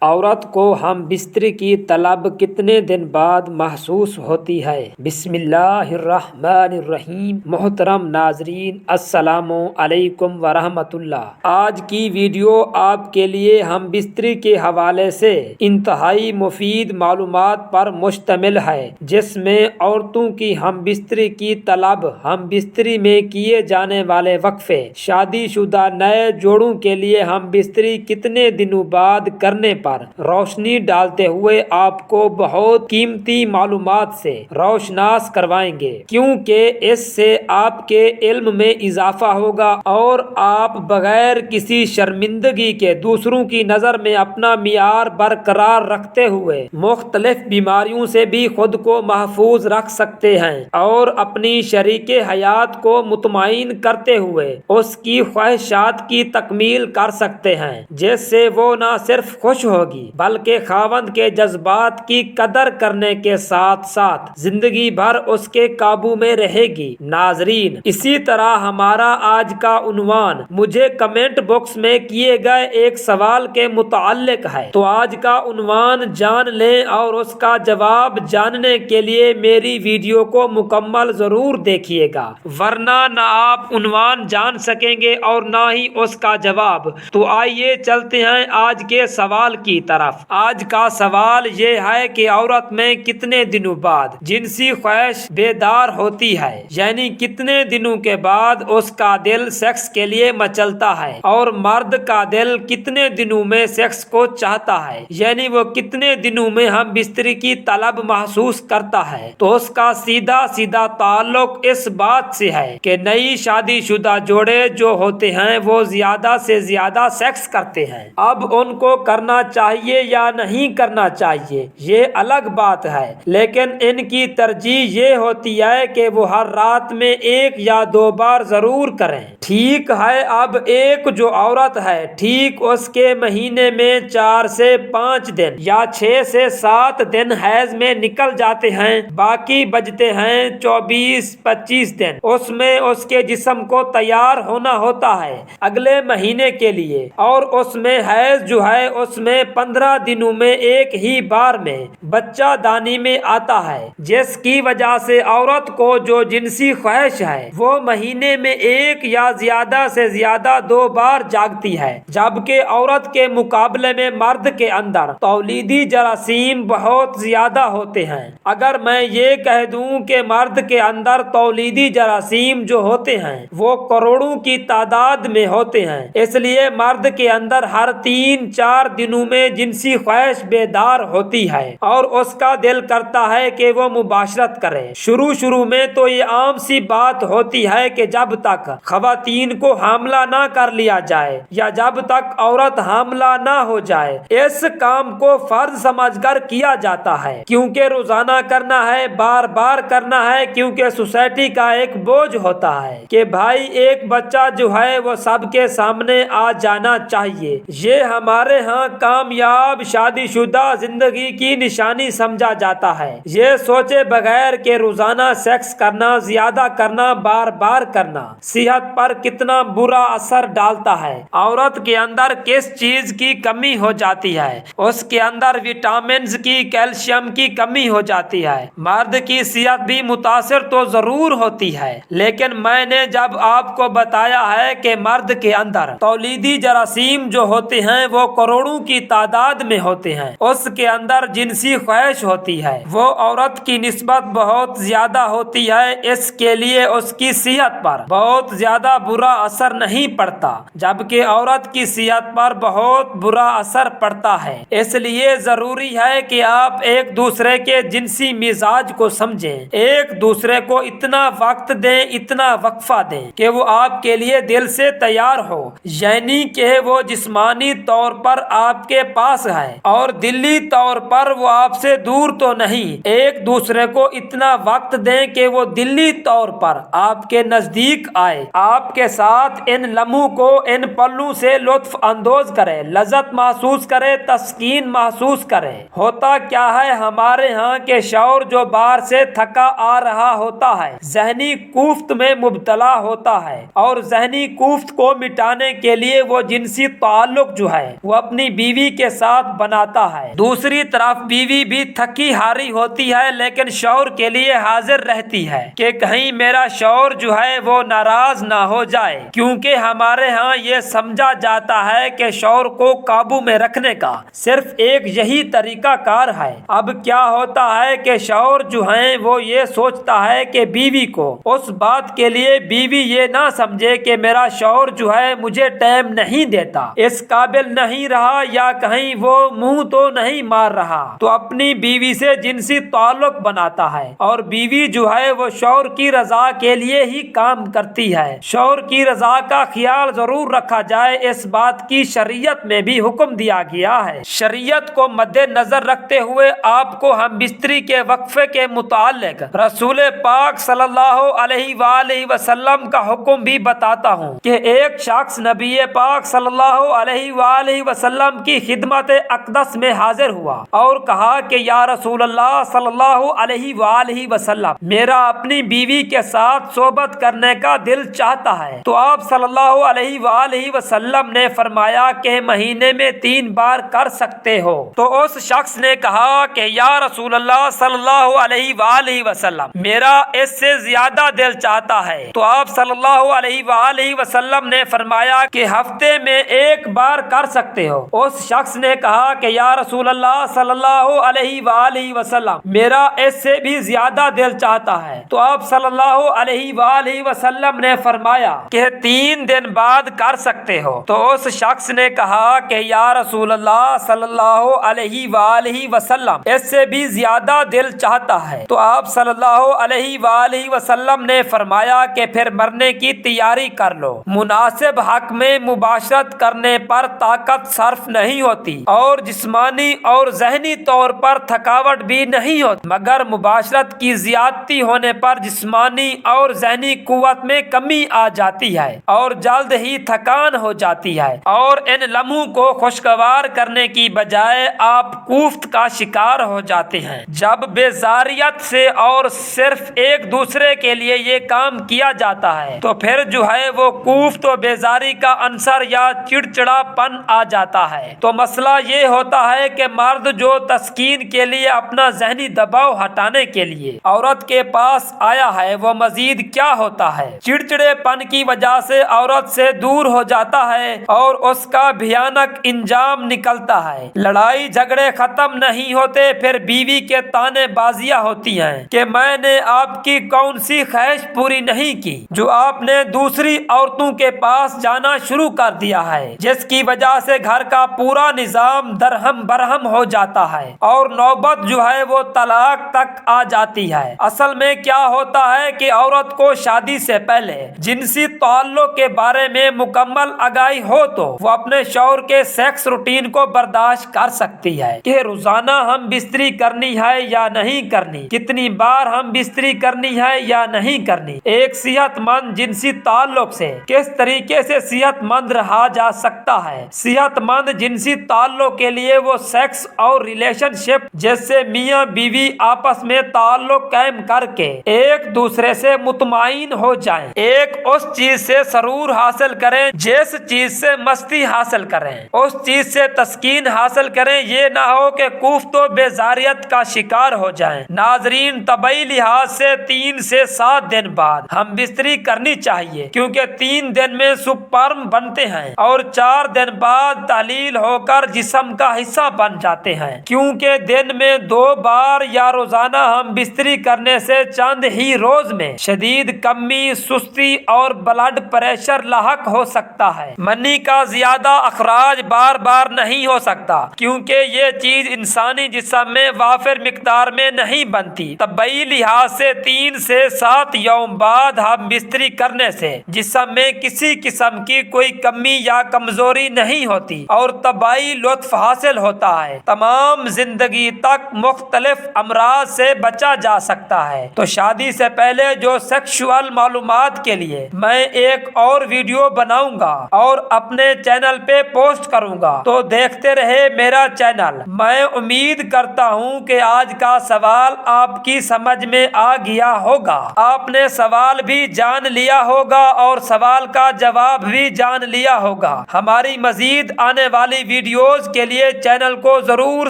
عورت کو ہم بستر کی طلب کتنے دن بعد محسوس ہوتی ہے؟ بسم اللہ الرحمن الرحیم۔ محترم ناظرین، السلام علیکم ورحمۃ اللہ۔ آج کی ویڈیو آپ کے لیے ہم بستر کے حوالے سے انتہائی مفید معلومات پر مشتمل ہے، جس میں عورتوں کی ہم بستر کی طلب، ہم بستر میں کیے جانے والے وقفے، شادی شدہ نئے جوڑوں کے لیے ہم بستر کتنے دنوں بعد کرنے پر روشنی ڈالتے ہوئے آپ کو بہت قیمتی معلومات سے روشناس کروائیں گے، کیونکہ اس سے آپ کے علم میں اضافہ ہوگا اور آپ بغیر کسی شرمندگی کے دوسروں کی نظر میں اپنا معیار برقرار رکھتے ہوئے مختلف بیماریوں سے بھی خود کو محفوظ رکھ سکتے ہیں اور اپنی شریک حیات کو مطمئن کرتے ہوئے اس کی خواہشات کی تکمیل کر سکتے ہیں، جس سے وہ نہ صرف خوش ہوگی بلکہ خاوند کے جذبات کی قدر کرنے کے ساتھ ساتھ زندگی بھر اس کے قابو میں رہے گی۔ ناظرین، اسی طرح ہمارا آج کا عنوان مجھے کمنٹ باکس میں کیے گئے ایک سوال کے متعلق ہے، تو آج کا عنوان جان لیں اور اس کا جواب جاننے کے لیے میری ویڈیو کو مکمل ضرور دیکھیے گا، ورنہ نہ آپ عنوان جان سکیں گے اور نہ ہی اس کا جواب۔ تو آئیے چلتے ہیں آج کے سوال کی طرف۔ آج کا سوال یہ ہے کہ عورت میں کتنے دنوں بعد جنسی خواہش بیدار ہوتی ہے، یعنی کتنے دنوں کے بعد اس کا دل سیکس کے لیے مچلتا ہے، اور مرد کا دل کتنے دنوں میں سیکس کو چاہتا ہے، یعنی وہ کتنے دنوں میں ہم بستر کی طلب محسوس کرتا ہے۔ تو اس کا سیدھا سیدھا تعلق اس بات سے ہے کہ نئی شادی شدہ جوڑے جو ہوتے ہیں وہ زیادہ سے زیادہ سیکس کرتے ہیں۔ اب ان کو کرنا چاہیے یا نہیں کرنا چاہیے یہ الگ بات ہے، لیکن ان کی ترجیح یہ ہوتی ہے کہ وہ ہر رات میں 1 یا 2 بار ضرور کریں۔ ٹھیک ہے، اب ایک جو عورت ہے، ٹھیک اس کے مہینے میں 4 سے 5 دن یا 6 سے 7 دن حیض میں نکل جاتے ہیں، باقی بجتے ہیں 24-25 دن۔ اس میں اس کے جسم کو تیار ہونا ہوتا ہے اگلے مہینے کے لیے، اور اس میں حیض جو ہے اس میں 15 دنوں میں ایک ہی بار میں بچہ دانی میں آتا ہے، جس کی وجہ سے عورت کو جو جنسی خواہش ہے وہ مہینے میں 1 یا زیادہ سے زیادہ 2 بار جاگتی ہے، جبکہ عورت کے مقابلے میں مرد کے اندر تولیدی جراثیم بہت زیادہ ہوتے ہیں۔ اگر میں یہ کہہ دوں کہ مرد کے اندر تولیدی جراثیم جو ہوتے ہیں وہ کروڑوں کی تعداد میں ہوتے ہیں، اس لیے مرد کے اندر ہر 3-4 دنوں میں جنسی خواہش بیدار ہوتی ہے اور اس کا دل کرتا ہے کہ وہ مباشرت کرے۔ شروع میں تو یہ عام سی بات ہوتی ہے کہ جب تک خواتین کو حاملہ نہ کر لیا جائے یا جب تک عورت حاملہ نہ ہو جائے، اس کام کو فرض سمجھ کر کیا جاتا ہے، کیونکہ روزانہ کرنا ہے، بار بار کرنا ہے، کیونکہ سوسائٹی کا ایک بوجھ ہوتا ہے کہ بھائی ایک بچہ جو ہے وہ سب کے سامنے آ جانا چاہیے۔ یہ ہمارے ہاں کامیاب شادی شدہ زندگی کی نشانی سمجھا جاتا ہے، یہ سوچے بغیر کہ روزانہ سیکس کرنا، زیادہ کرنا، بار بار کرنا صحت پر کتنا برا اثر ڈالتا ہے۔ عورت کے اندر کس چیز کی کمی ہو جاتی ہے؟ اس کے اندر وٹامنز کی، کیلشیم کی کمی ہو جاتی ہے۔ مرد کی صحت بھی متاثر تو ضرور ہوتی ہے، لیکن میں نے جب آپ کو بتایا ہے کہ مرد کے اندر تولیدی جراثیم جو ہوتے ہیں وہ کروڑوں کی تعداد میں ہوتے ہیں، اس کے اندر جنسی خواہش ہوتی ہے، وہ عورت کی نسبت بہت زیادہ ہوتی ہے، اس کے لیے اس کی صحت پر بہت زیادہ برا اثر نہیں پڑتا، جبکہ عورت کی صحت پر بہت برا اثر پڑتا ہے۔ اس لیے ضروری ہے کہ آپ ایک دوسرے کے جنسی مزاج کو سمجھیں، ایک دوسرے کو اتنا وقت دیں، اتنا وقفہ دیں کہ وہ آپ کے لیے دل سے تیار ہو، یعنی کہ وہ جسمانی طور پر آپ کے پاس ہے اور دلی طور پر وہ آپ سے دور تو نہیں۔ ایک دوسرے کو اتنا وقت دیں کہ وہ دلی طور پر آپ کے نزدیک آئے، آپ کے ساتھ ان لمحوں کو، ان پلوں سے لطف اندوز کرے، لذت محسوس کرے، تسکین محسوس کرے۔ ہوتا کیا ہے ہمارے ہاں کہ شوہر جو باہر سے تھکا آ رہا ہوتا ہے، ذہنی کوفت میں مبتلا ہوتا ہے، اور ذہنی کوفت کو مٹانے کے لیے وہ جنسی تعلق جو ہے وہ اپنی بیوی بیوی کے ساتھ بناتا ہے۔ دوسری طرف بیوی بھی تھکی ہاری ہوتی ہے لیکن شوہر کے لیے حاضر رہتی ہے کہ کہیں میرا شوہر جو ہے وہ ناراض نہ ہو جائے، کیونکہ ہمارے ہاں یہ سمجھا جاتا ہے کہ شوہر کو قابو میں رکھنے کا صرف ایک یہی طریقہ کار ہے۔ اب کیا ہوتا ہے کہ شوہر جو ہیں وہ یہ سوچتا ہے کہ بیوی کو اس بات کے لیے بیوی یہ نہ سمجھے کہ میرا شوہر جو ہے مجھے ٹائم نہیں دیتا، اس قابل نہیں رہا یا کہیں وہ منہ تو نہیں مار رہا، تو اپنی بیوی سے جنسی تعلق بناتا ہے، اور بیوی جو ہے وہ شوہر کی رضا کے لیے ہی کام کرتی ہے۔ شوہر کی رضا کا خیال ضرور رکھا جائے، اس بات کی شریعت میں بھی حکم دیا گیا ہے۔ شریعت کو مد نظر رکھتے ہوئے آپ کو ہم بستری کے وقفے کے متعلق رسول پاک صلی اللہ علیہ وآلہ وسلم کا حکم بھی بتاتا ہوں کہ ایک شخص نبی پاک صلی اللہ علیہ وآلہ وسلم کی خدمت اقدس میں حاضر ہوا اور کہا کہ یا رسول اللہ صلی اللہ علیہ وآلہ وسلم، میرا اپنی بیوی کے ساتھ صحبت کرنے کا دل چاہتا ہے۔ تو آپ صلی اللہ علیہ وآلہ وسلم نے فرمایا کہ مہینے میں 3 بار کر سکتے ہو۔ تو اس شخص نے کہا کہ یا رسول اللہ صلی اللہ علیہ وآلہ وسلم، میرا اس سے زیادہ دل چاہتا ہے۔ تو آپ صلی اللہ علیہ وآلہ وسلم نے فرمایا کہ ہفتے میں 1 بار کر سکتے ہو۔ اس شخص نے کہا کہ یا رسول اللہ صلی اللہ علیہ وآلہ وسلم، میرا اس سے بھی زیادہ دل چاہتا ہے۔ تو آپ صلی اللہ علیہ وآلہ وسلم نے فرمایا کہ 3 دن بعد کر سکتے ہو۔ تو اس شخص نے کہا کہ یا رسول اللہ صلی اللہ علیہ وآلہ وسلم، اس سے بھی زیادہ دل چاہتا ہے۔ تو آپ صلی اللہ علیہ وآلہ وسلم نے فرمایا کہ پھر مرنے کی تیاری کر لو۔ مناسب حق میں مباشرت کرنے پر طاقت صرف نہیں ہوتی اور جسمانی اور ذہنی طور پر تھکاوٹ بھی نہیں ہوتی، مگر مباشرت کی زیادتی ہونے پر جسمانی اور ذہنی قوت میں کمی آ جاتی ہے اور جلد ہی تھکان ہو جاتی ہے، اور ان لمحوں کو خوشگوار کرنے کی بجائے آپ کوفت کا شکار ہو جاتے ہیں۔ جب بیزاریت سے اور صرف ایک دوسرے کے لیے یہ کام کیا جاتا ہے تو پھر جو ہے وہ کوفت و بیزاری کا عنصر یا چڑچڑا پن آ جاتا ہے۔ تو مسئلہ یہ ہوتا ہے کہ مرد جو تسکین کے لیے اپنا ذہنی دباؤ ہٹانے کے لیے عورت کے پاس آیا ہے وہ مزید کیا ہوتا ہے، چڑچڑے پن کی وجہ سے عورت سے دور ہو جاتا ہے اور اس کا بھیانک انجام نکلتا ہے۔ لڑائی جھگڑے ختم نہیں ہوتے، پھر بیوی کے تانے بازیاں ہوتی ہیں کہ میں نے آپ کی کون سی خواہش پوری نہیں کی جو آپ نے دوسری عورتوں کے پاس جانا شروع کر دیا ہے، جس کی وجہ سے گھر کا پورا نظام درہم برہم ہو جاتا ہے اور نوبت جو ہے وہ طلاق تک آ جاتی ہے۔ اصل میں کیا ہوتا ہے کہ عورت کو شادی سے پہلے جنسی تعلق کے بارے میں مکمل آگاہی ہو تو وہ اپنے شوہر کے سیکس روٹین کو برداشت کر سکتی ہے کہ روزانہ ہم بستری کرنی ہے یا نہیں کرنی، کتنی بار ہم بستری کرنی ہے یا نہیں کرنی۔ ایک صحت مند جنسی تعلق سے کس طریقے سے صحت مند رہا جا سکتا ہے۔ صحت مند جنسی تعلق کے لیے وہ سیکس اور ریلیشن شپ جس سے میاں بیوی آپس میں تعلق قائم کر کے ایک دوسرے سے مطمئن ہو جائیں، ایک اس چیز سے سرور حاصل کریں جس چیز سے مستی حاصل کریں، اس چیز سے تسکین حاصل کریں، یہ نہ ہو کہ کوفت و بیزاریت کا شکار ہو جائیں۔ ناظرین، طبعی لحاظ سے 3 سے 7 دن بعد ہم بستری کرنی چاہیے، کیونکہ 3 دن میں سپرم بنتے ہیں اور 4 دن بعد تحلیل ہو کر جسم کا حصہ بن جاتے ہیں۔ کیونکہ دن میں 2 بار یا روزانہ ہم بستری کرنے سے چند ہی روز میں شدید کمی، سستی اور بلڈ پریشر لاحق ہو سکتا ہے۔ منی کا زیادہ اخراج بار بار نہیں ہو سکتا کیونکہ یہ چیز انسانی جسم میں وافر مقدار میں نہیں بنتی۔ طبعی لحاظ سے 3 سے 7 یوم بعد ہم بستری کرنے سے جسم میں کسی قسم کی کوئی کمی یا کمزوری نہیں ہوتی اور طبعی لطف حاصل ہوتا ہے۔ تمام زندگی تک مختلف امراض سے بچا جا سکتا ہے۔ تو شادی سے پہلے جو سیکشول معلومات کے لیے میں ایک اور ویڈیو بناؤں گا اور اپنے چینل پہ پوسٹ کروں گا، تو دیکھتے رہے میرا چینل۔ میں امید کرتا ہوں کہ آج کا سوال آپ کی سمجھ میں آ گیا ہوگا، آپ نے سوال بھی جان لیا ہوگا اور سوال کا جواب بھی جان لیا ہوگا۔ ہماری مزید آنے والی ویڈیوز کے لیے چینل کو ضرور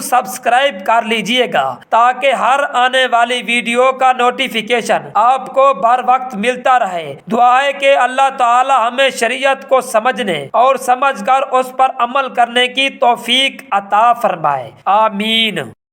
سبسکرائب کر لیجئے گا تاکہ ہر آنے والی ویڈیو کا نوٹیفیکیشن آپ کو بر وقت ملتا رہے۔ دعا ہے کہ اللہ تعالی ہمیں شریعت کو سمجھنے اور سمجھ کر اس پر عمل کرنے کی توفیق عطا فرمائے، آمین۔